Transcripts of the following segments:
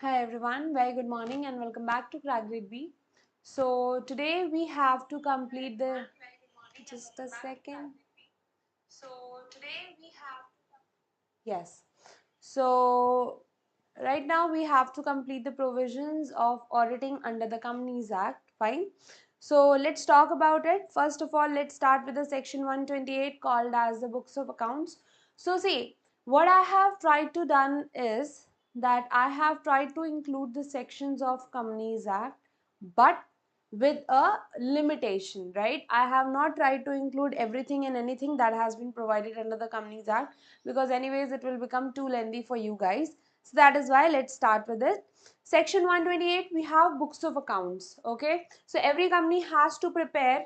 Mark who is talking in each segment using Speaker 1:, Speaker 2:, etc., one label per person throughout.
Speaker 1: Hi everyone, very good morning and welcome back to Crack Grade B. So today we have to complete the just a second. Yes. So right now we have to complete the provisions of auditing under the Companies Act. Fine. So let's talk about it. First of all, let's start with the section 128 called as the books of accounts. So see, what I have tried to done is that I have tried to include the sections of Companies Act, but with a limitation, right? I have not tried to include everything and anything that has been provided under the Companies Act, because anyways it will become too lengthy for you guys. So that is why let's start with it. Section 128, we have books of accounts. Okay, so every company has to prepare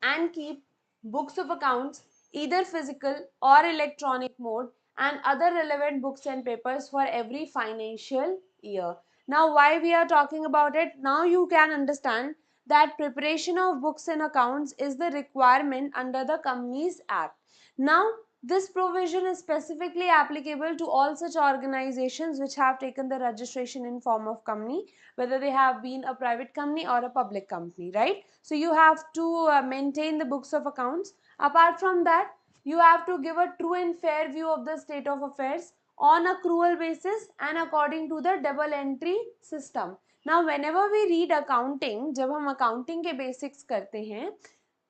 Speaker 1: and keep books of accounts, either physical or electronic mode, and other relevant books and papers for every financial year. Now why we are talking about it, now you can understand that preparation of books and accounts is the requirement under the Companies Act. Now this provision is specifically applicable to all such organizations which have taken the registration in form of company, whether they have been a private company or a public company, right? So you have to maintain the books of accounts. Apart from that, you have to give a true and fair view of the state of affairs on accrual basis and according to the double entry system. Now whenever we read accounting, जब हम accounting के basics करते हैं,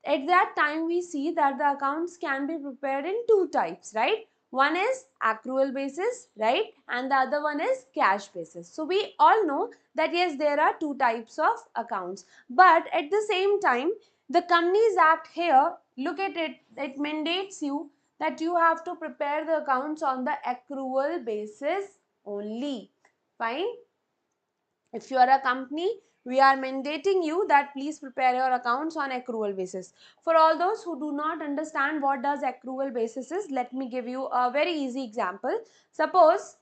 Speaker 1: at that time we see that the accounts can be prepared in two types, right? One is accrual basis, right? And the other one is cash basis. So we all know that yes, there are two types of accounts, but at the same time the Companies Act here, look at it, it mandates you that you have to prepare the accounts on the accrual basis only. Fine. If you are a company, we are mandating you that please prepare your accounts on accrual basis. For all those who do not understand what does accrual basis is, let me give you a very easy example. Suppose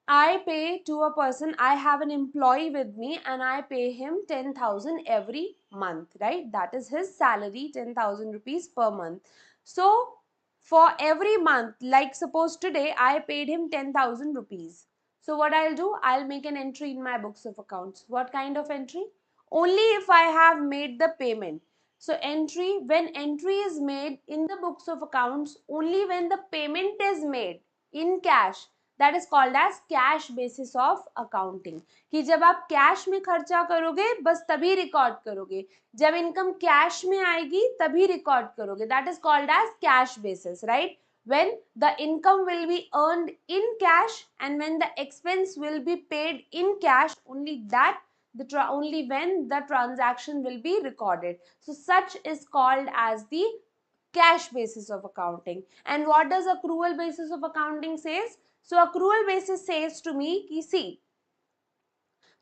Speaker 1: I pay to a person, I have an employee with me and I pay him 10,000 every month, right? That is his salary, 10,000 rupees per month. So for every month, like suppose today I paid him 10,000 rupees. So what I'll do, I'll make an entry in my books of accounts. What kind of entry? Only if I have made the payment. So entry, when entry is made in the books of accounts, only when the payment is made in cash, that is called as cash basis of accounting. कि जब आप cash में खर्चा करोगे बस तभी record करोगे, जब इनकम कैश में आएगी तभी रिकॉर्ड करोगे. That is called as cash basis, right? When the income will be earned in cash and when the expense will be paid in cash, only that only when the transaction will be recorded. So such is called as the cash basis of accounting. And what does accrual basis of accounting says? So accrual basis says to me, ki see,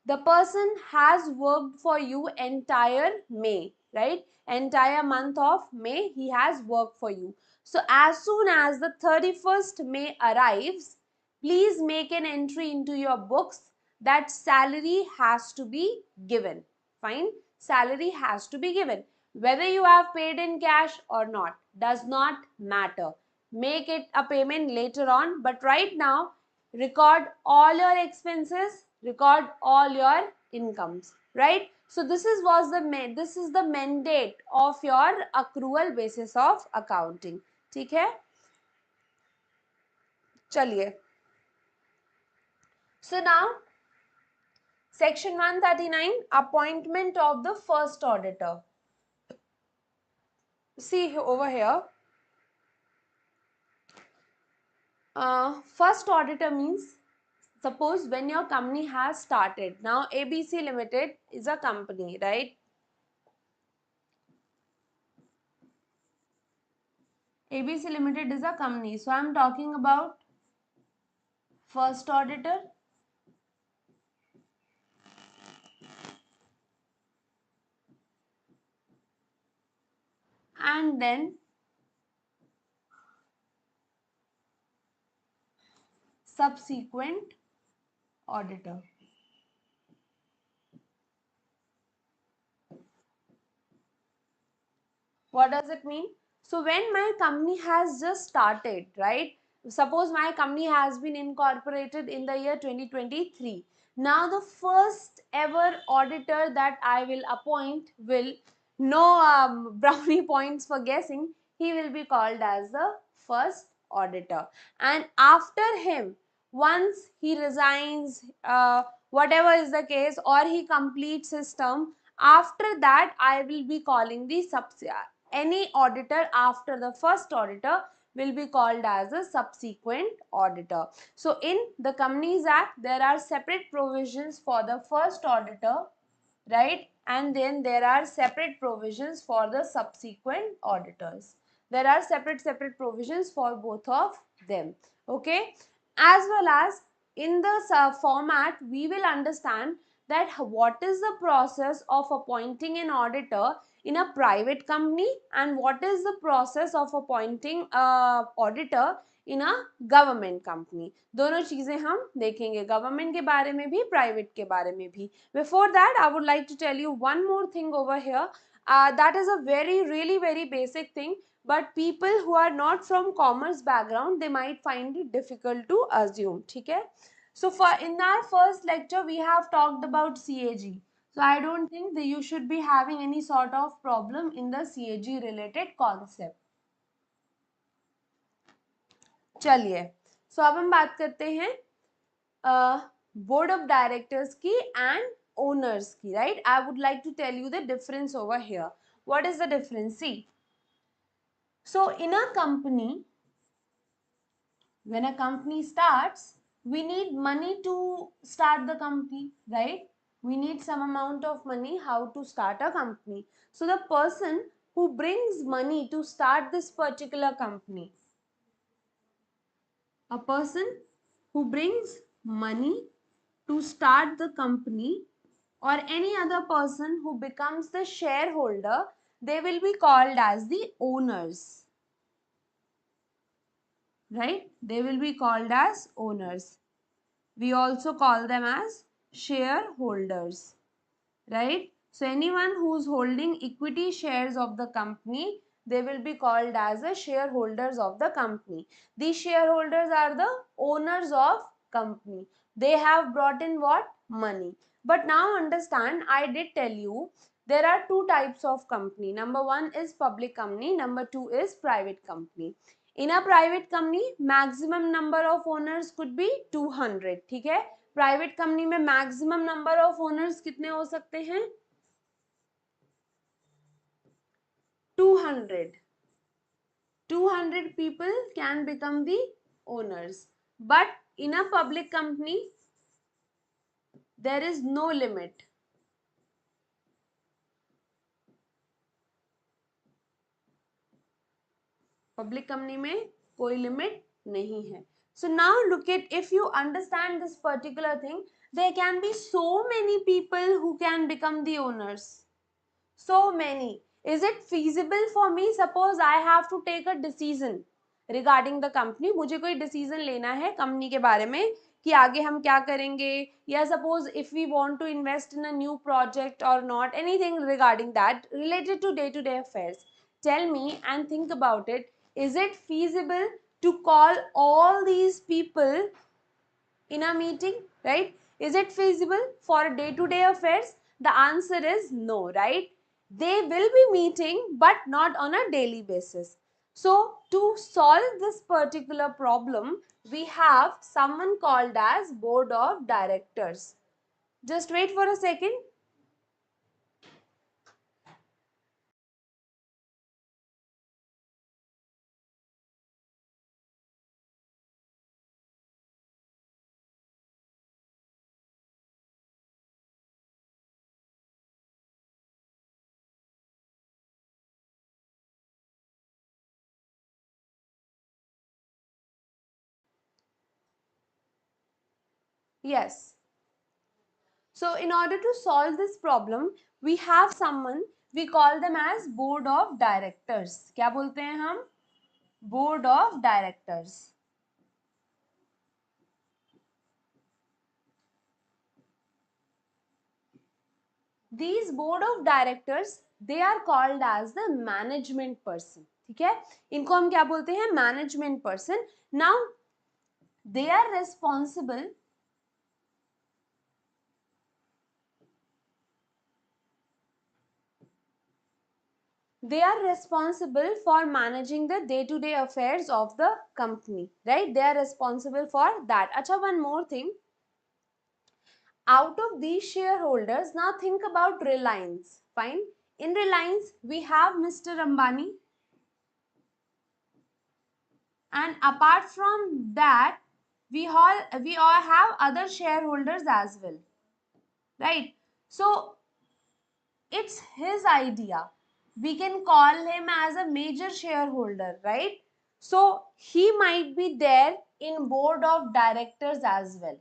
Speaker 1: the person has worked for you entire May, right? Entire month of May, he has worked for you. So as soon as the 31st May arrives, please make an entry into your books that salary has to be given. Fine? Salary has to be given. Whether you have paid in cash or not does not matter. Make it a payment later on, but right now record all your expenses, record all your incomes, right? So this is the mandate of your accrual basis of accounting. ठीक है, चलिए. So now section 139, appointment of the first auditor. See over here, first auditor means, suppose when your company has started. Now ABC Limited is a company, right? ABC Limited is a company. So I am talking about first auditor, and then subsequent auditor. What does it mean? So when my company has just started, right? suppose my company has been incorporated in the year 2023. Now the first ever auditor that I will appoint will, no brownie points for guessing, he will be called as the first auditor. And after him, once he resigns, whatever is the case, or he completes his term, after that I will be calling the any auditor after the first auditor will be called as a subsequent auditor. So in the Companies Act, there are separate provisions for the first auditor, right? And then there are separate provisions for the subsequent auditors. There are separate provisions for both of them. Okay. As well as in the format, we will understand that what is the process of appointing an auditor in a private company and what is the process of appointing a auditor in a government company. दोनों चीजें हम देखेंगे, government के बारे में भी, private के बारे में भी. Before that, I would like to tell you one more thing over here. That is a really very basic thing, but people who are not from commerce background, they might find it difficult to assume. ठीक है? So for in our first lecture, we have talked about CAG. So I don't think that you should be having any sort of problem in the CAG related concept. चलिए, सो अब हम बात करते हैं board of directors की and owners की, right? I would like to tell you the difference over here. What is the difference? See, so in a company, when a company starts, we need money to start the company, right? We need some amount of money how to start a company. So the person who brings money to start this particular company, a person who brings money to start the company, or any other person who becomes the shareholder, they will be called as the owners, right? They will be called as owners. We also call them as shareholders, right? So anyone who's holding equity shares of the company, they will be called as the shareholders of the company. These shareholders are the owners of company. They have brought in what? Money. But now understand, I did tell you there are two types of company. Number one is public company. Number two is private company. In a private company, maximum number of owners could be 200. ठीक है? Private company में maximum number of owners कितने हो सकते हैं? 200. 200 people can become the owners. But in a public company, there is no limit. Public company में कोई limit नहीं है. So now look at, if you understand this particular thing, there can be so many people who can become the owners. So many. Is it feasible for me? Suppose I have to take a decision regarding the company. मुझे कोई decision लेना है company के बारे में कि आगे हम क्या करेंगे, या suppose if we want to invest in a new project or not, anything regarding that related to day-to-day affairs. Tell me and think about it. Is it feasible to call all these people in a meeting, right? Is it feasible for day-to-day affairs? The answer is no, right? They will be meeting, but not on a daily basis. So to solve this particular problem, we have someone called as board of directors. Just wait for a second. Yes. So in order to solve this problem, we have someone, we call them as board of directors. क्या बोलते हैं हम? Board of directors. These board of directors, they are called as the management person. ठीक है, इनको हम क्या बोलते हैं, management person. Now they are responsible for managing the day-to-day affairs of the company, right? They are responsible for that. Acha, one more thing. Out of these shareholders, now think about Reliance. Fine. In Reliance, we have Mr. Ambani. And apart from that, we all have other shareholders as well. Right? So, it's his idea. We can call him as a major shareholder, right? So he might be there in board of directors as well.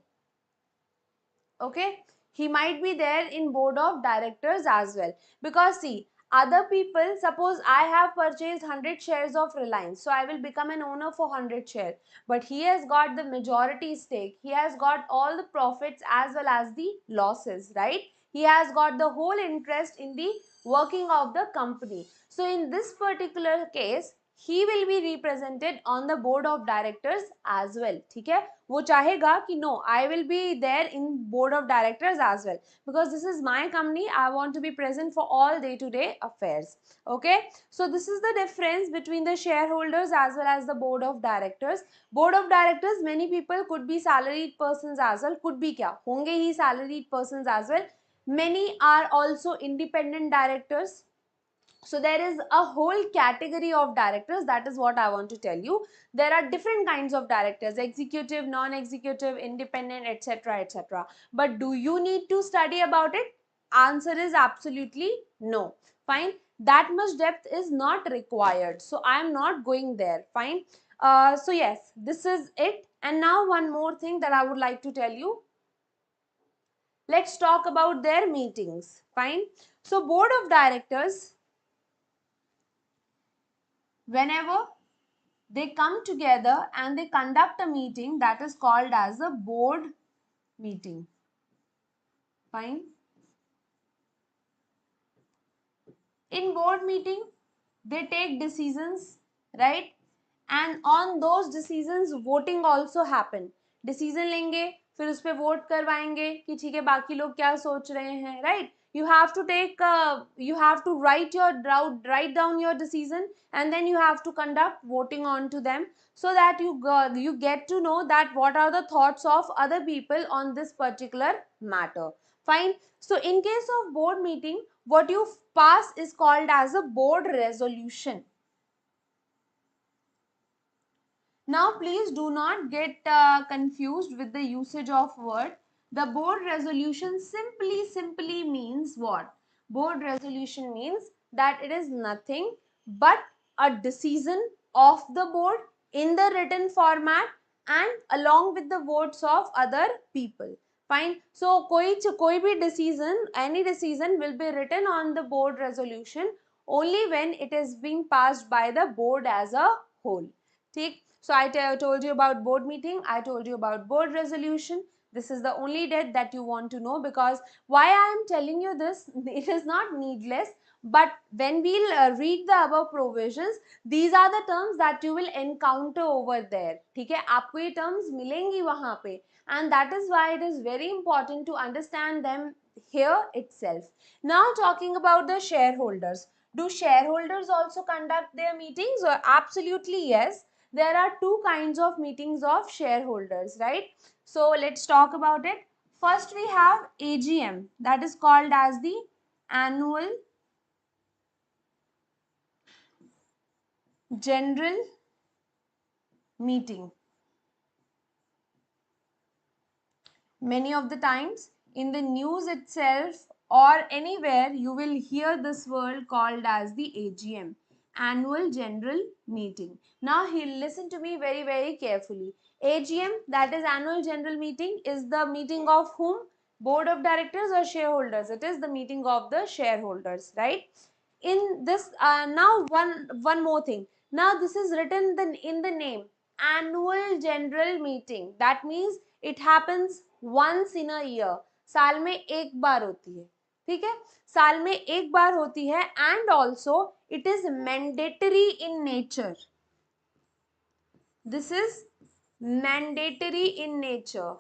Speaker 1: Okay, he might be there in board of directors as well, because see, other people, suppose I have purchased 100 shares of Reliance, so I will become an owner for 100 shares, but he has got the majority stake, he has got all the profits as well as the losses, right? He has got the whole interest in the working of the company. So in this particular case, he will be represented on the board of directors as well. ठीक है, वो चाहेगा कि no, I will be there in board of directors as well, because this is my company, I want to be present for all day-to-day affairs. Okay, so this is the difference between the shareholders as well as the board of directors. Board of directors, many people could be salaried persons as well, could be क्या होंगे ही salaried persons as well. Many are also independent directors. So there is a whole category of directors. That is what I want to tell you. There are different kinds of directors: executive, non-executive, independent, etc., etc. But do you need to study about it? Answer is absolutely no. Fine. That much depth is not required. So I am not going there. Fine. So yes, this is it. And now one more thing that I would like to tell you. Let's talk about their meetings. Fine. So board of directors, whenever they come together and they conduct a meeting, that is called as a board meeting. Fine. In board meeting, they take decisions, right? And on those decisions, voting also happen. Decision लेंगे, फिर उस पे vote करवाएंगे कि ठीक है बाकी लोग क्या सोच रहे हैं, right? You have to write down your decision, and then you have to conduct voting on to them, so that you get to know that what are the thoughts of other people on this particular matter. Fine. So in case of board meeting, what you pass is called as a board resolution. Now please do not get confused with the usage of word. The board resolution simply means what? Board resolution means that it is nothing but a decision of the board in the written format and along with the votes of other people. Fine. So koi bhi decision, any decision will be written on the board resolution only when it is being passed by the board as a whole. Take. So I told you about board meeting, I told you about board resolution. This is the only date that you want to know, because why I am telling you this, it is not needless, but when we'll read the above provisions, these are the terms that you will encounter over there. ठीक है, आपको ये terms मिलेंगी वहाँ पे, and that is why it is very important to understand them here itself. Now talking about the shareholders. Do shareholders also conduct their meetings? Or absolutely yes. There are two kinds of meetings of shareholders, right? So let's talk about it. First we have AGM, that is called as the annual general meeting. Many of the times in the news itself or anywhere you will hear this word called as the AGM, annual general meeting. Now listen to me very carefully. AGM, that is annual general meeting, is the meeting of whom? Board of directors or shareholders? It is the meeting of the shareholders, right? In this now one more thing. Now this is written in the name, annual general meeting. That means it happens once in a year. साल में एक बार होती है, ठीक है, साल में एक बार होती है, and also it is mandatory in nature, this is mandatory in nature.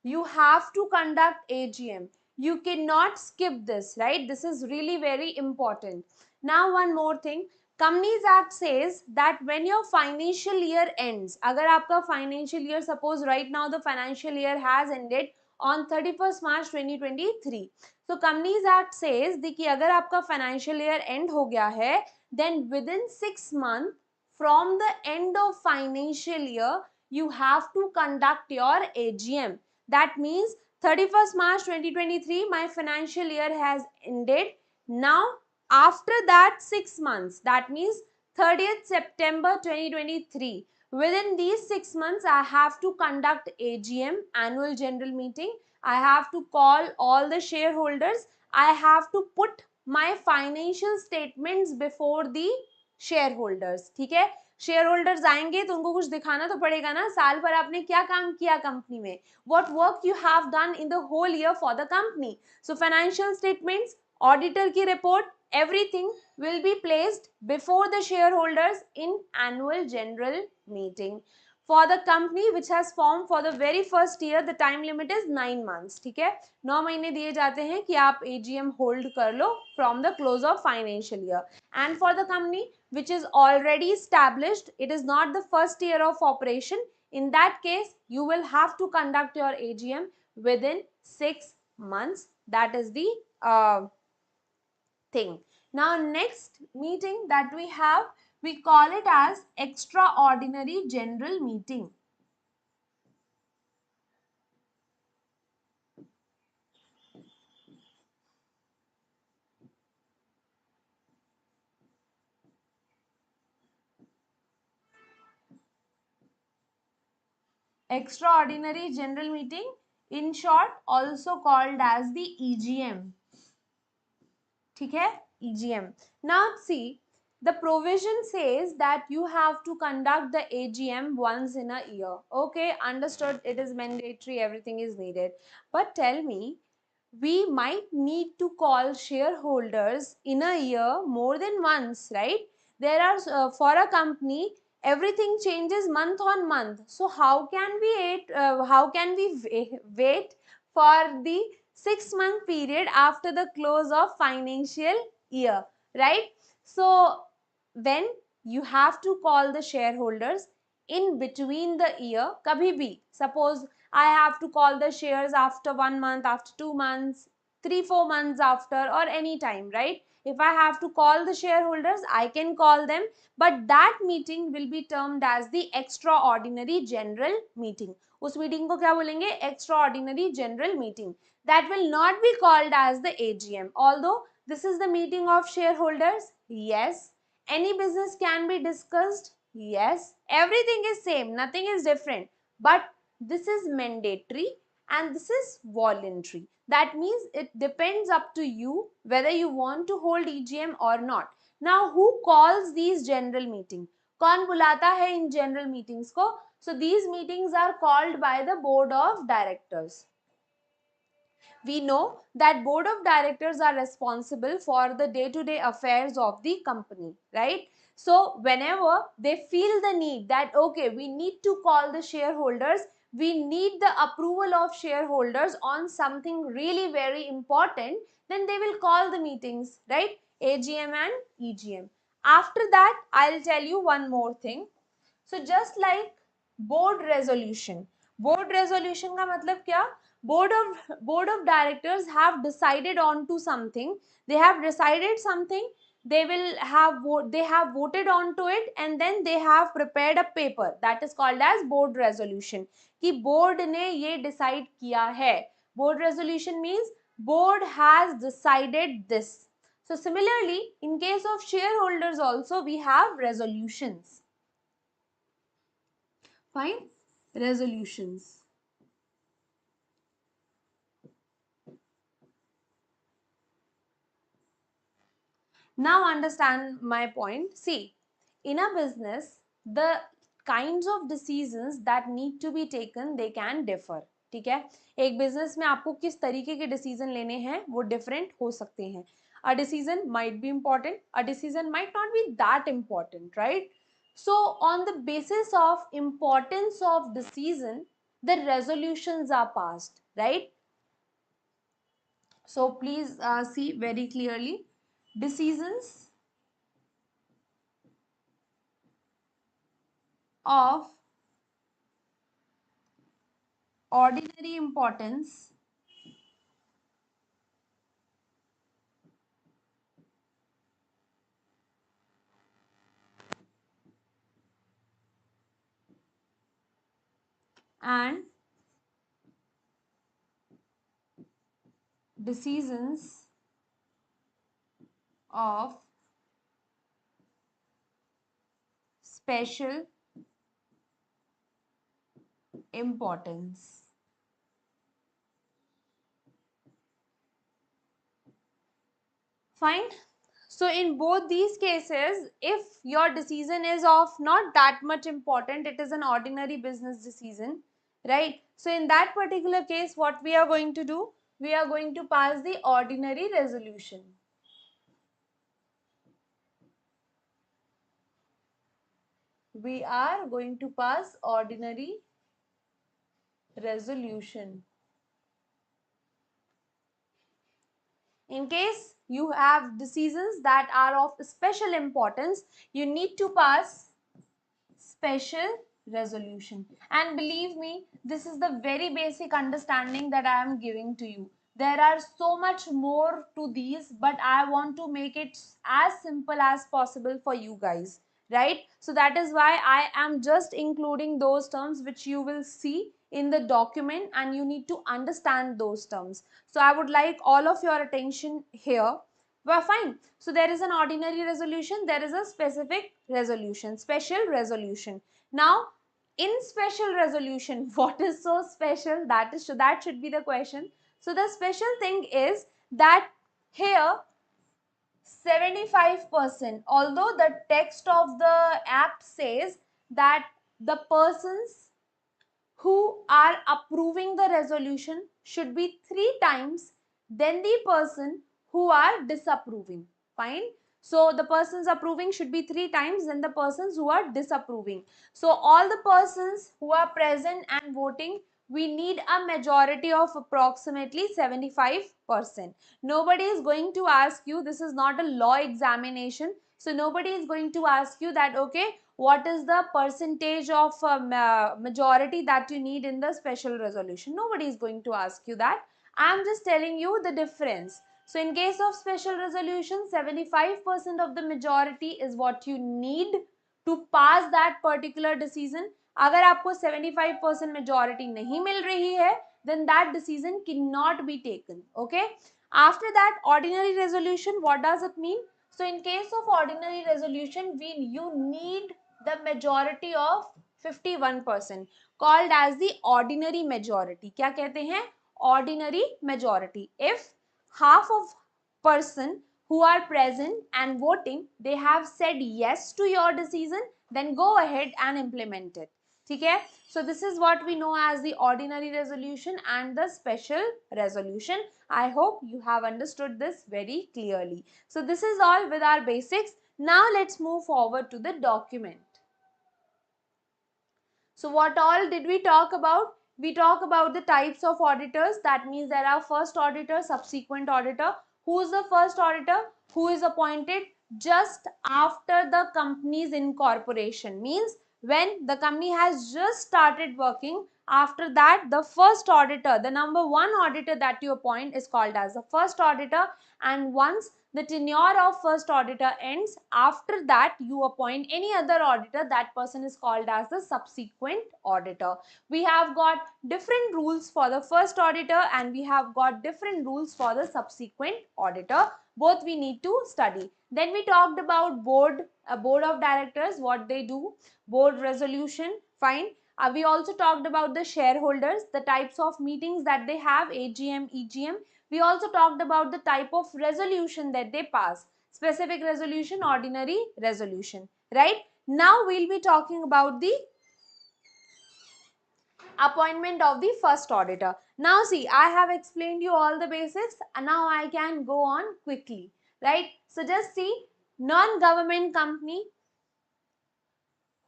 Speaker 1: You have to conduct AGM. You cannot skip this, right? This is really very important. Now one more thing, Companies Act says that when your financial year ends, agar aapka financial year, suppose right now the financial year has ended on 31st March 2023. So Companies Act says कि अगर आपका financial year end हो गया है, then within 6 months from the end of financial year, you have to conduct your AGM. That means 31st March 2023, my financial year has ended. Now, after that 6 months, that means 30th September 2023, within these 6 months, I have to conduct AGM, annual general meeting. I have to call all the shareholders. I have to put my financial statements before the shareholders. ठीक है, share holders आएंगे तो उनको कुछ दिखाना तो पड़ेगा ना, साल भर आपने क्या काम किया कंपनी में, what work you have done in the whole year for the company. So financial statements, auditor की report, everything will be placed before the shareholders in annual general meeting. For the company which has formed for the very first year, the time limit is 9 months. ठीक है, 9 महीने दिए जाते हैं कि आप AGM hold कर लो from the close of financial year. And for the company which is already established, it is not the first year of operation. In that case, you will have to conduct your AGM within 6 months. That is the thing. Now, next meeting that we have, we call it as extraordinary general meeting. Extraordinary general meeting, in short, also called as the EGM. ठीक है, EGM. Now see, the provision says that you have to conduct the AGM once in a year. Okay, understood, it is mandatory, everything is needed. But tell me, we might need to call shareholders in a year more than once, right? There are, for a company, everything changes month on month. So how can we wait for the 6-month period after the close of financial year, right? So when you have to call the shareholders in between the year, kabhi bhi, suppose I have to call the shares after 1 month, after 2 months, 3-4 months after, or any time, right? If I have to call the shareholders, I can call them, but that meeting will be termed as the extraordinary general meeting. उस meeting को क्या बोलेंगे? Extraordinary general meeting. That will not be called as the AGM. Although this is the meeting of shareholders, yes. Any business can be discussed, yes. Everything is same, nothing is different. But this is mandatory and this is voluntary. That means it depends up to you whether you want to hold EGM or not. Now, who calls these general meetings? कौन बुलाता है इन general meetings को? So these meetings are called by the board of directors. We know that board of directors are responsible for the day-to-day affairs of the company, right? So whenever they feel the need that, okay, we need to call the shareholders, we need the approval of shareholders on something really very important, then they will call the meetings, right? AGM and EGM. After that, I'll tell you one more thing. So just like board resolution का मतलब क्या? board of directors have decided on to something, they have decided something, they have voted on to it, and then they have prepared a paper that is called as board resolution कि board ने ये decide किया है. Board resolution means board has decided this. So similarly, in case of shareholders also, we have resolutions. Fine, resolutions. Now understand my point. See, in a business, the kinds of decisions that need to be taken they can differ. ठीक है, एक business में आपको किस तरीके के decision लेने हैं वो डिफरेंट हो सकते हैं. A decision might be important, a decision might not be that important, right? So on the basis of importance of decision, the resolutions are passed, right? So please see very clearly, decisions of ordinary importance and decisions of special importance. Fine. So in both these cases, if your decision is of not that much important, it is an ordinary business decision, right? So in that particular case, what we are going to do? We are going to pass the ordinary resolution. We are going to pass ordinary resolution. In case you have decisions that are of special importance, you need to pass special resolution. And believe me, this is the very basic understanding that I am giving to you. There are so much more to these, but I want to make it as simple as possible for you guys, right? So that is why I am just including those terms which you will see in the document, and you need to understand those terms. So I would like all of your attention here. Well, fine. So there is an ordinary resolution, there is a specific resolution, special resolution. Now, in special resolution, what is so special? That should be the question. So the special thing is that here 75%, although the text of the act says that the persons who are approving the resolution should be 3 times then the person who are disapproving. Fine. So the persons approving should be 3 times than the persons who are disapproving. So all the persons who are present and voting, we need a majority of approximately 75%. Nobody is going to ask you, this is not a law examination. So nobody is going to ask you that, okay, what is the percentage of majority that you need in the special resolution. Nobody is going to ask you that. I am just telling you the difference. So in case of special resolution, 75% of the majority is what you need to pass that particular decision. अगर आपको 75% majority नहीं मिल रही है, then that decision cannot be taken. Okay. After that, ordinary resolution, what does it mean? So in case of ordinary resolution, you need the majority of 51%, called as the ordinary majority. क्या कहते हैं? Ordinary majority. If half of person who are present and voting, they have said yes to your decision, then go ahead and implement it. ठीक है? So this is what we know as the ordinary resolution and the special resolution. I hope you have understood this very clearly. So this is all with our basics. Now let's move forward to the document. So what all did we talk about? We talk about the types of auditors. That means there are first auditor, subsequent auditor. Who is the first auditor? Who is appointed just after the company's incorporation. Means when the company has just started working, after that the first auditor, the number one auditor that you appoint is called as the first auditor. And once the tenure of first auditor ends, after that you appoint any other auditor, that person is called as the subsequent auditor. We have got different rules for the first auditor and we have got different rules for the subsequent auditor. Both we need to study. Then we talked about board of directors, what they do, board resolution, fine. We also talked about the shareholders, the types of meetings that they have, AGM, EGM. We also talked about the type of resolution that they pass, specific resolution, ordinary resolution, right? Now we'll be talking about the appointment of the first auditor. Now see, I have explained you all the basics and now I can go on quickly, right? So just see, non-government company,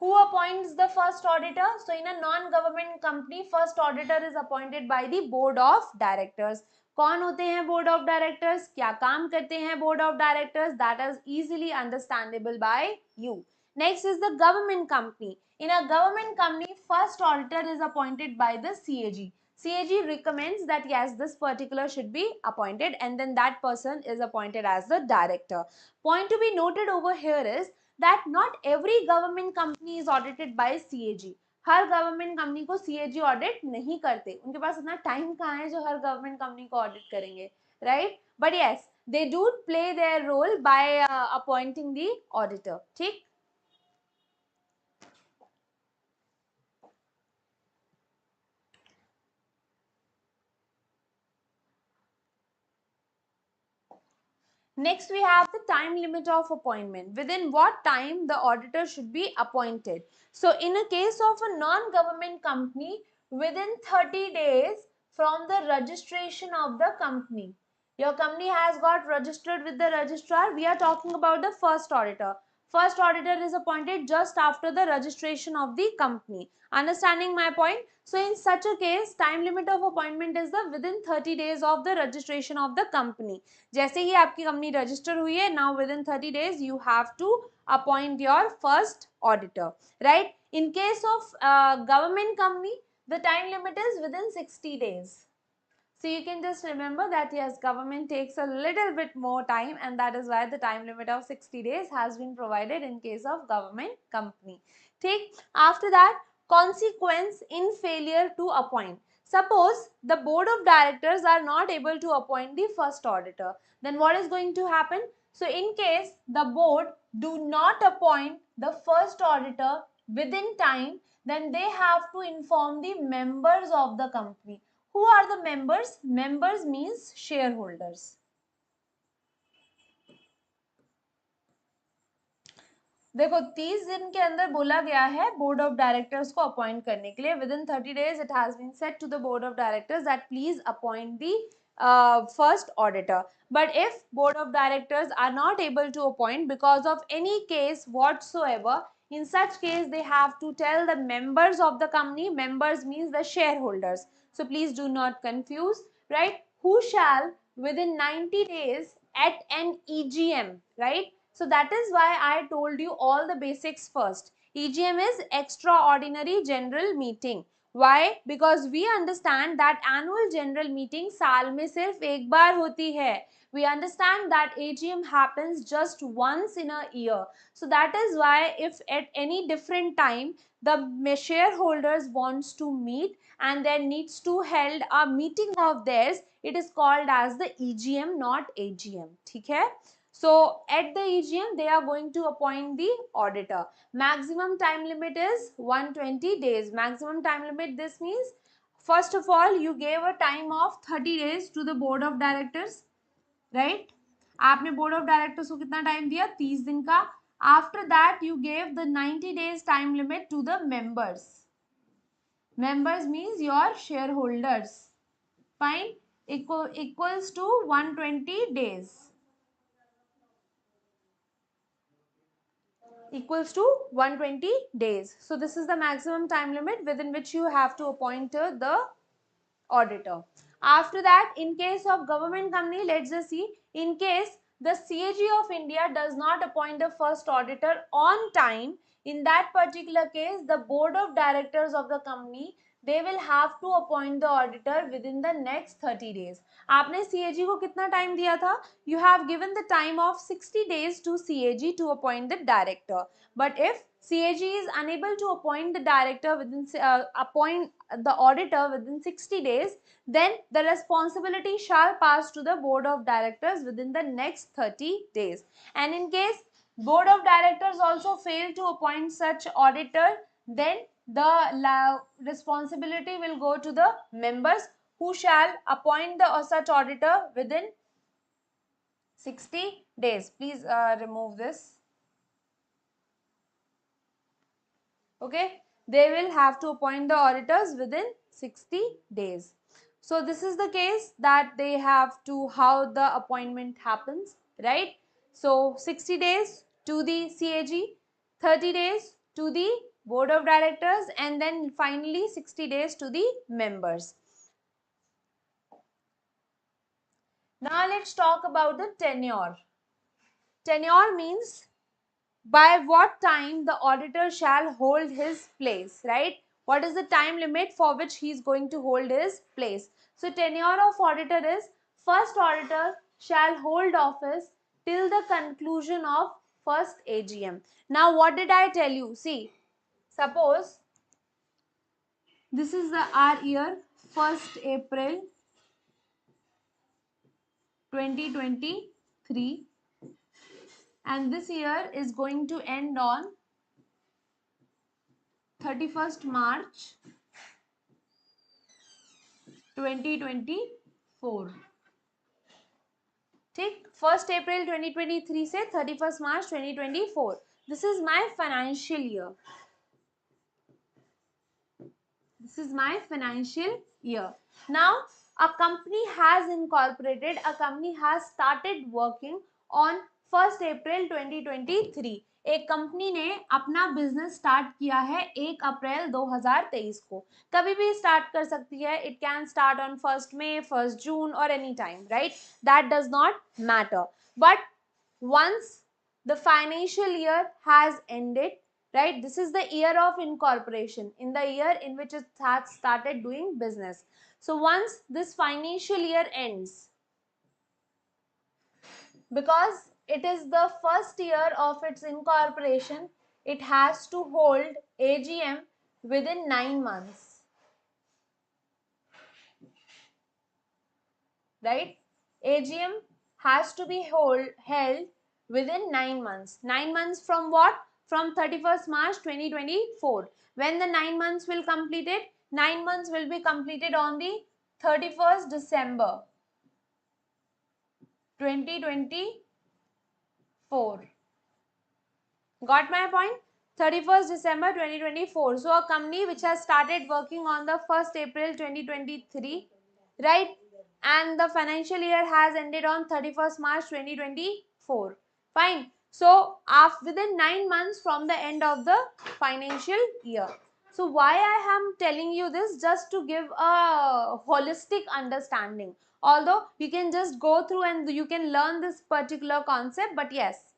Speaker 1: who appoints the first auditor? So in a non-government company, first auditor is appointed by the board of directors. कौन होते हैं board of directors? क्या काम करते हैं board of directors? That is easily understandable by you. Next is the government company. In a government company, first auditor is appointed by the CAG. CAG recommends that yes, this particular should be appointed, and then that person is appointed as the director. Point to be noted over here is that not every government company is audited by CAG. हर government company को CAG audit नहीं करते, उनके पास इतना time कहाँ है जो हर गवर्नमेंट कंपनी को ऑडिट करेंगे, right? But yes, they do play their role by appointing the auditor. ठीक, next we have the time limit of appointment. Within what time the auditor should be appointed? So in a case of a non-government company, within 30 days from the registration of the company. Your company has got registered with the registrar. We are talking about the first auditor. First auditor is appointed just after the registration of the company. Understanding my point? So in such a case, time limit of appointment is the within 30 days of the registration of the company. जैसे ही आपकी company register हुई है, now within 30 days you have to appoint your first auditor, right? In case of government company, the time limit is within 60 days. So you can just remember that yes, government takes a little bit more time, and that is why the time limit of 60 days has been provided in case of government company. Take after that, consequence in failure to appoint. Suppose the board of directors are not able to appoint the first auditor, then what is going to happen? So in case the board do not appoint the first auditor within time, then they have to inform the members of the company. Who are the members? Members means shareholders. देखो 30 दिन के अंदर बोला गया है board of directors को appoint करने के लिए. With in 30 days it has been said to the board of directors that please appoint the first auditor. But if board of directors are not able to appoint because of any case whatsoever, in such case they have to tell the members of the company. Members means the shareholders. So please do not confuse, right? Who shall within 90 days at an EGM, right? So that is why I told you all the basics first. EGM is extraordinary general meeting. Why? Because we understand that annual general meeting साल में सिर्फ एक बार होती है. We understand that AGM happens just once in a year. So that is why if at any different time the shareholders wants to meet and there needs to held a meeting of theirs, it is called as the EGM, not AGM. ठीक है? So at the EGM, they are going to appoint the auditor. Maximum time limit is 120 days. Maximum time limit, this means, first of all, you gave a time of 30 days to the board of directors, right? आपने board of directors को कितना time दिया? 30 दिन का. After that, you gave the 90 days time limit to the members. Members means your shareholders. Fine. Equals to 120 days. Equals to 120 days. So this is the maximum time limit within which you have to appoint the auditor. After that, in case of government company, let's just see, in case the CAG of India does not appoint the first auditor on time, in that particular case, the board of directors of the company, they will have to appoint the auditor within the next 30 days. आपने CAG को कितना time दिया था? You have given the time of 60 days to CAG to appoint the director. But if CAG is unable to appoint the director within appoint the auditor within 60 days, then the responsibility shall pass to the board of directors within the next 30 days. And in case board of directors also fail to appoint such auditor, then the responsibility will go to the members who shall appoint the such auditor within 60 days. Please remove this. Okay, they will have to appoint the auditors within 60 days. So this is the case that they have to, how the appointment happens, right? So 60 days to the CAG, 30 days to the board of directors, and then finally 60 days to the members. Now let's talk about the tenure. Tenure means by what time the auditor shall hold his place, right? What is the time limit for which he is going to hold his place? So tenure of auditor is, first auditor shall hold office till the conclusion of first AGM. Now what did I tell you? See, suppose this is the our year 1st April 2023, and this year is going to end on 31st March 2024. ठीक, 1st April 2023 से 31st March 2024. This is my financial year. This is my financial year. Now, a company has incorporated, a company has started working on 1st April 2023. एक company ने अपना business start किया है 1 अप्रैल 2023 को. कभी भी स्टार्ट कर सकती है. It can start on 1st May, 1st June or any time, right? That does not matter. But once the financial year has ended, right, this is the year of incorporation, in the year in which it has started doing business. So once this financial year ends, because it is the first year of its incorporation, it has to hold AGM within 9 months, right? AGM has to be held within 9 months. 9 months from what? From 31st March 2024. When the 9 months will complete it? 9 months will be completed on the 31st December 2024. Got my point? 31st December 2024. So a company which has started working on the 1st April 2023, right? And the financial year has ended on 31st March 2024. Fine. So within 9 months from the end of the financial year. So why I am telling you this? Just to give a holistic understanding. Although you can just go through and you can learn this particular concept, but yes,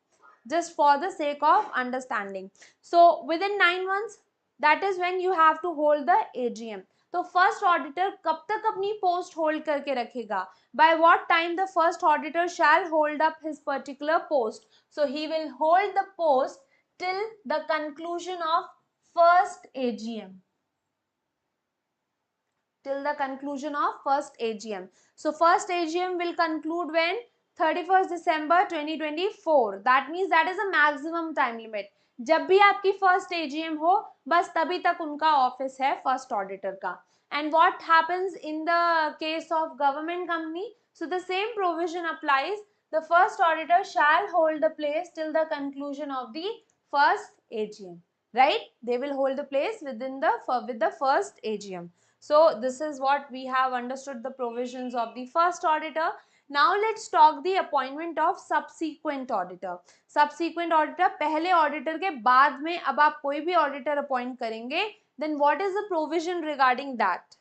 Speaker 1: just for the sake of understanding. So within 9 months, that is when you have to hold the AGM. तो first auditor कब तक अपनी post hold करके रखेगा? By what time the first auditor shall hold up his particular post? So he will hold the post till the conclusion of first AGM. Till the conclusion of first AGM. So first AGM will conclude when? 31st December 2024. That means that is a maximum time limit. जब भी आपकी first AGM हो, बस तभी तक उनका office है first auditor का. And what happens in the case of government company? So the same provision applies. The first auditor shall hold the place till the conclusion of the first AGM. Right? They will hold the place with the first AGM. So this is what we have understood the provisions of the first auditor. Now let's talk the appointment of subsequent auditor. Subsequent auditor, पहले auditor के बाद में अब आप कोई भी auditor appoint करेंगे, then what is the provision regarding that?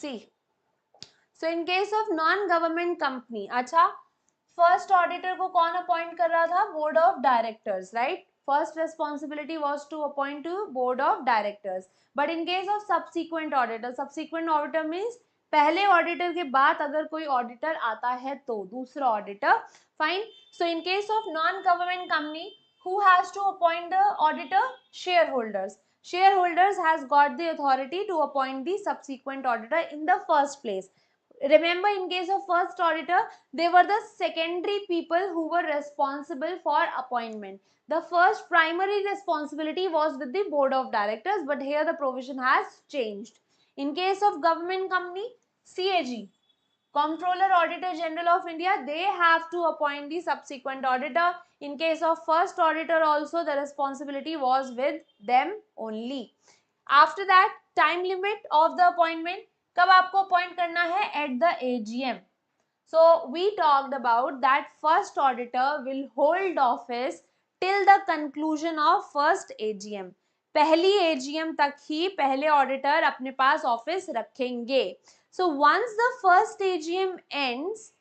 Speaker 1: See, so in case of non-government company, अच्छा, first auditor को कौन appoint कर रहा था? Board of directors, right? First responsibility was to appoint to board of directors. But in case of subsequent auditor means पहले auditor के बाद अगर कोई auditor आता है तो दूसरा auditor, fine. So in case of non-government company, who has to appoint the auditor? Shareholders. Shareholders has got the authority to appoint the subsequent auditor in the first place. Remember, in case of first auditor, they were the secondary people who were responsible for appointment. The first primary responsibility was with the board of directors, but here the provision has changed. In case of government company, CAG, Comptroller Auditor General of India, they have to appoint the subsequent auditor. In case of first auditor also, the responsibility was with them only. After that, time limit of the appointment, कब आपको appoint करना है? At the AGM. So we talked about that first auditor will hold office till the conclusion of first AGM. पहली AGM तक ही पहले auditor अपने पास office रखेंगे. So once the first AGM ends,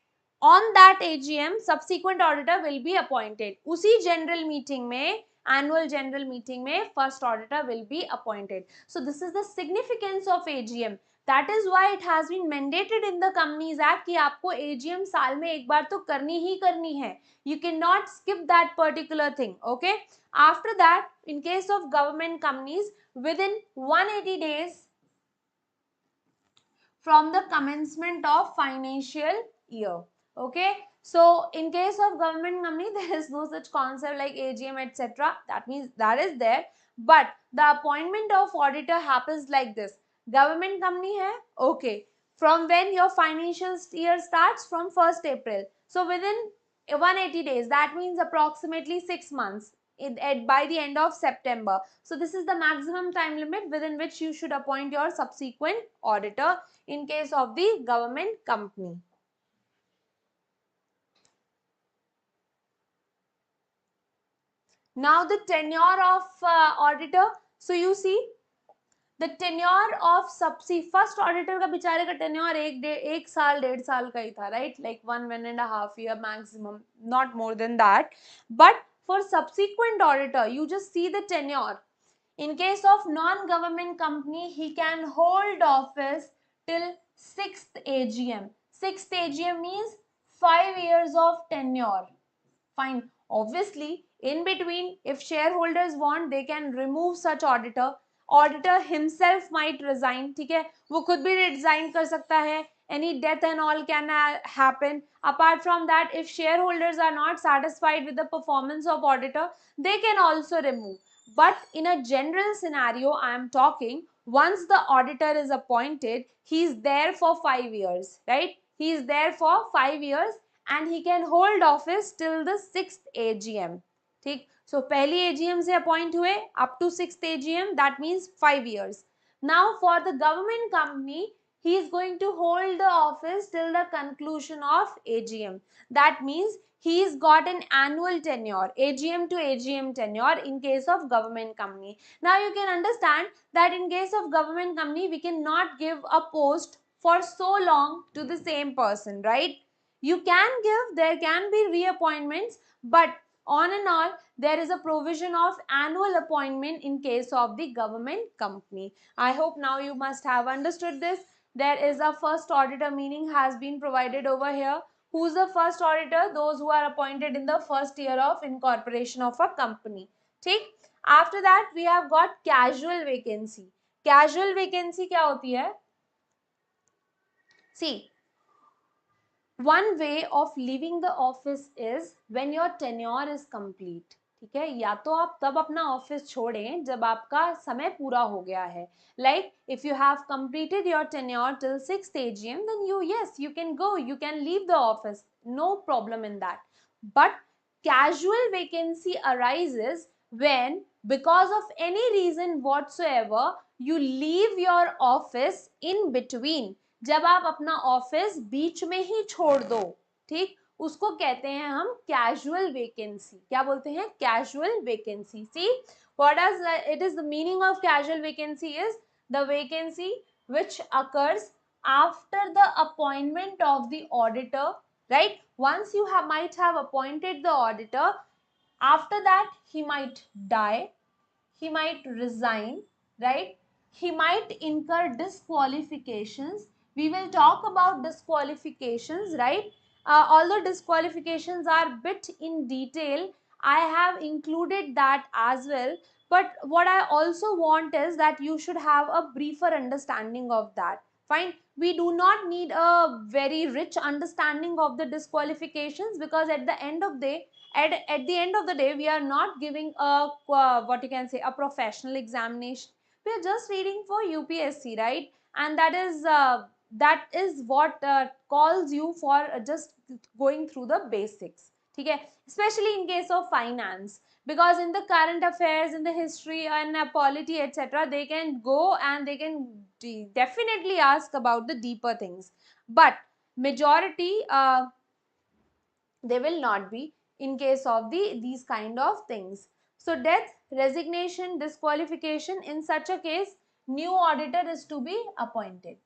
Speaker 1: on that AGM subsequent auditor will be appointed. उसी general meeting में, annual general meeting में first auditor will be appointed. So this is the significance of AGM. That is why it has been mandated in the Companies Act कि आपको AGM साल में एक बार तो करनी ही करनी है. You cannot skip that particular thing. Okay. After that, in case of government companies, within 180 days from the commencement of financial year. Okay. So in case of government company, there is no such concept like AGM, etc. That means that is there. But the appointment of auditor happens like this. Government company hai, okay. From when your financial year starts? From 1st April. So within 180 days, that means approximately 6 months. By the end of September. So this is the maximum time limit within which you should appoint your subsequent auditor in case of the government company. Now the tenure of auditor. So you see the tenure of first auditor का बेचारे का tenure एक साल 1.5 साल का ही था, right? Like 1.5 year maximum, not more than that. But for subsequent auditor, you just see the tenure. In case of non-government company, he can hold office till 6th AGM. 6th AGM means 5 years of tenure. Fine. Obviously, in between, if shareholders want, they can remove such auditor. Auditor himself might resign. ठीक है, वो खुद भी resign कर सकता है. Any death and all can happen. Apart from that, if shareholders are not satisfied with the performance of auditor, they can also remove. But in a general scenario, I am talking, once the auditor is appointed, he is there for 5 years, right? He is there for 5 years and he can hold office till the 6th AGM. ठीक, so पहली AGM से appoint हुए up to 6th AGM, that means 5 years. Now for the government company, he is going to hold the office till the conclusion of AGM. That means he's got an annual tenure, AGM to AGM tenure in case of government company. Now you can understand that in case of government company, we cannot give a post for so long to the same person, right? You can give, there can be reappointments, but on and all, there is a provision of annual appointment in case of the government company. I hope now you must have understood this. There is a first auditor meaning has been provided over here. Who's the first auditor? Those who are appointed in the first year of incorporation of a company. ठीक? After that, we have got casual vacancy. Casual vacancy क्या होती है? See, one way of leaving the office is when your tenure is complete. ठीक है, या तो आप तब अपना ऑफिस छोड़ें जब आपका समय पूरा हो गया है. Like if you have completed your tenure till 6th AGM, then you can go, you can leave the office, no problem in that. But casual vacancy arises when, because of any reason whatsoever, you leave your office in between. जब आप अपना office बीच में ही छोड़ दो, ठीक, उसको कहते हैं हम कैजुअल वेकेंसी. क्या बोलते हैं? Casual vacancy. See what does it is the meaning of casual vacancy is the vacancy which occurs after the appointment of the auditor, right? Once you might have appointed the auditor, after that he might die, he might resign, right? He might incur disqualifications. We will talk about disqualifications, right? Although disqualifications are bit in detail, I have included that as well. But what I also want is that you should have a briefer understanding of that. Fine. We do not need a very rich understanding of the disqualifications, because at the end of the end of the day, we are not giving a what you can say, a professional examination. We are just reading for UPSC, right? and that is what calls you for just going through the basics. ठीक है, especially in case of finance, because in the current affairs, in the history and polity etc., they can go and they can definitely ask about the deeper things, but majority they will not be in case of these kind of things. So death, resignation, disqualification, in such a case new auditor is to be appointed.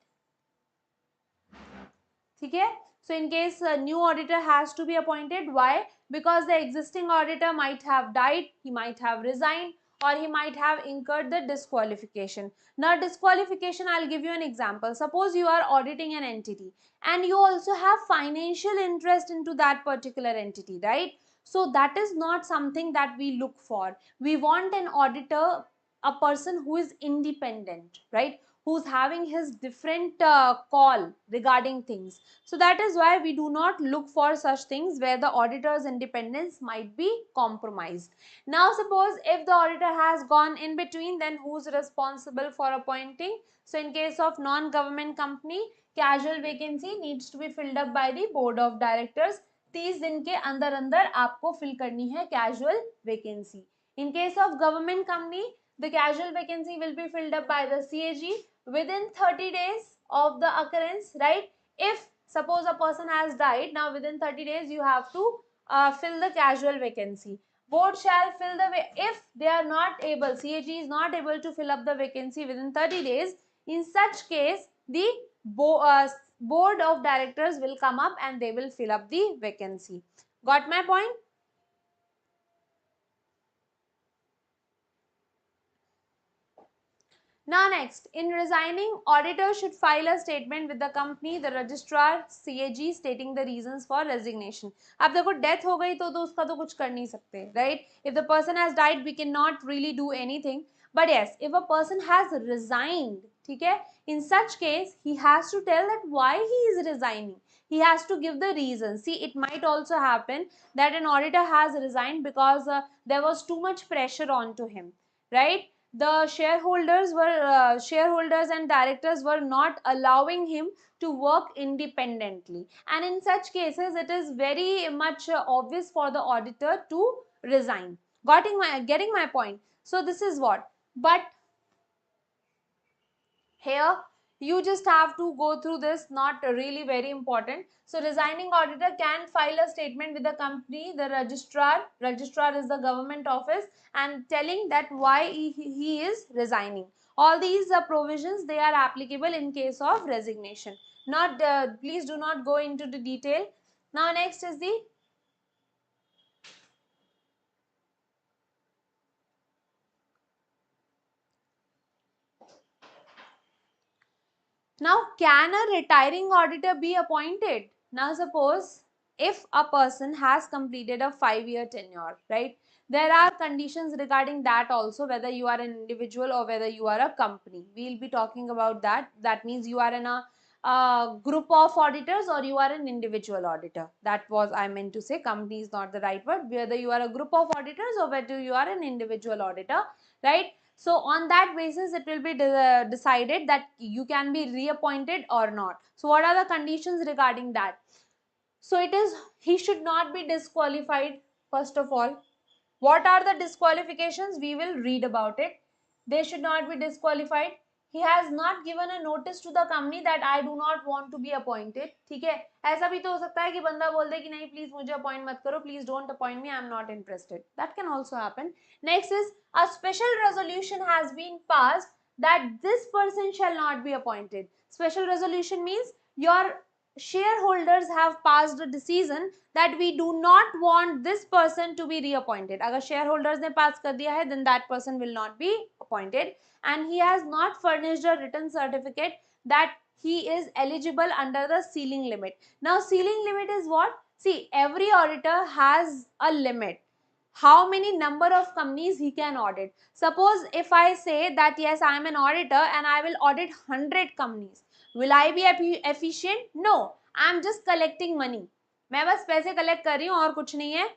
Speaker 1: ठीक है, so in case a new auditor has to be appointed, why? Because the existing auditor might have died, he might have resigned, or he might have incurred the disqualification. Now disqualification, I'll give you an example. Suppose you are auditing an entity and you also have financial interest into that particular entity, right? So that is not something that we look for. We want an auditor, a person who is independent, right? Who's having his different call regarding things. So that is why we do not look for such things where the auditor's independence might be compromised. Now suppose if the auditor has gone in between, then who's responsible for appointing? So in case of non-government company, casual vacancy needs to be filled up by the board of directors. 30 दिन के अंदर अंदर आपको fill करनी है casual vacancy. In case of government company, the casual vacancy will be filled up by the CAG within 30 days of the occurrence, right? If suppose a person has died, now within 30 days you have to fill the casual vacancy. Board shall fill the if they are not able, CAG is not able to fill up the vacancy within 30 days, in such case the board of directors will come up and they will fill up the vacancy. Got my point? Now next, in resigning, auditor should file a statement with the company, the registrar, CAG stating the reasons for resignation. अब देखो death हो गई तो उसका तो कुछ कर नहीं सकते, right? If the person has died, we cannot really do anything. But yes, if a person has resigned, ठीक है, in such case he has to tell that why he is resigning. He has to give the reason. See, it might also happen that an auditor has resigned because there was too much pressure onto him, right? The shareholders and directors were not allowing him to work independently, and in such cases it is very much obvious for the auditor to resign. Getting my point? So this is what, but here you just have to go through this, not really very important. So resigning auditor can file a statement with the company, the registrar is the government office, and telling that why he is resigning. All these provisions, they are applicable in case of resignation. Not please do not go into the detail. Now next is the now, can a retiring auditor be appointed? Now, suppose if a person has completed a 5-year tenure, right? There are conditions regarding that also, whether you are an individual or whether you are a company. We will be talking about that. That means you are in a group of auditors or you are an individual auditor. That was I meant to say. Company is not the right word. Whether you are a group of auditors or whether you are an individual auditor, right? So on that basis, it will be decided that you can be reappointed or not. So what are the conditions regarding that? So it is, he should not be disqualified, first of all. What are the disqualifications? We will read about it. They should not be disqualified. He has not given a notice to the company that I do not want to be appointed. ठीक है, ऐसा भी तो हो सकता है कि बंदा बोल दे कि नहीं प्लीज मुझे अपॉइंट मत करो, please don't appoint me, I am not interested. That can also happen. Next is a special resolution has been passed that this person shall not be appointed. Special resolution means your shareholders have passed a decision that we do not want this person to be reappointed. अगर shareholders ने pass कर दिया है, then that person will not be appointed, and he has not furnished a written certificate that he is eligible under the ceiling limit. Now ceiling limit is what? See, every auditor has a limit. How many number of companies he can audit. Suppose if I say that yes, I am an auditor and I will audit 100 companies. Will I be efficient? No, I am just collecting money. मैं बस पैसे collect कर रही हूँ और कुछ नहीं है.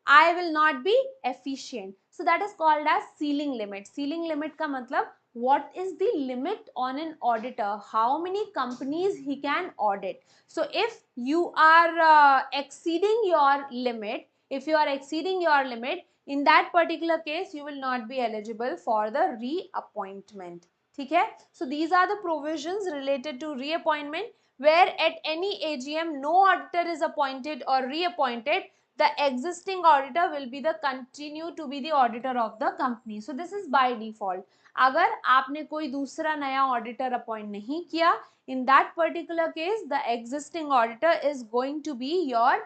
Speaker 1: I will not be efficient. So that is called as ceiling limit. Ceiling limit का मतलब what is the limit on an auditor, how many companies he can audit. So if you are exceeding your limit, in that particular case you will not be eligible for the reappointment. Okay, so these are the provisions related to reappointment, where at any AGM no auditor is appointed or reappointed, the existing auditor will be the continue to be the auditor of the company. So this is by default. अगर आपने कोई दूसरा नया auditor appoint नहीं किया, in that particular case the existing auditor is going to be your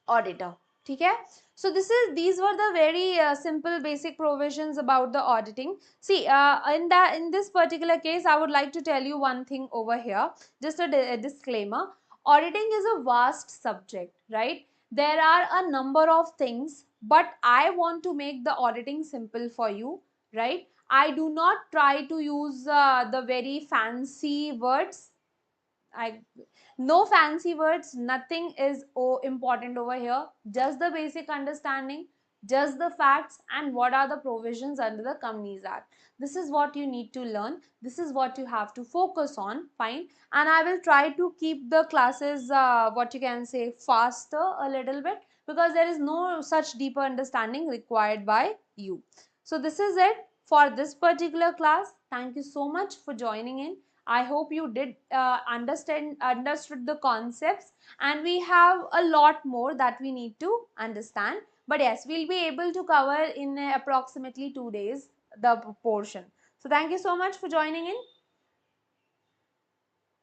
Speaker 1: auditor. ठीक है, so these were the very simple basic provisions about the auditing. See, in this particular case I would like to tell you one thing over here, just a disclaimer. Auditing is a vast subject, right? There are a number of things, but I want to make the auditing simple for you, right? I do not try to use the very fancy words. I No fancy words, nothing is important over here, just the basic understanding, just the facts, and what are the provisions under the Companies Act. This is what you need to learn, this is what you have to focus on, fine. And I will try to keep the classes what you can say faster a little bit, because there is no such deeper understanding required by you. So this is it for this particular class. Thank you so much for joining in. I hope you did understood the concepts, and we have a lot more that we need to understand. But yes, we'll be able to cover in approximately 2 days the portion. So thank you so much for joining in.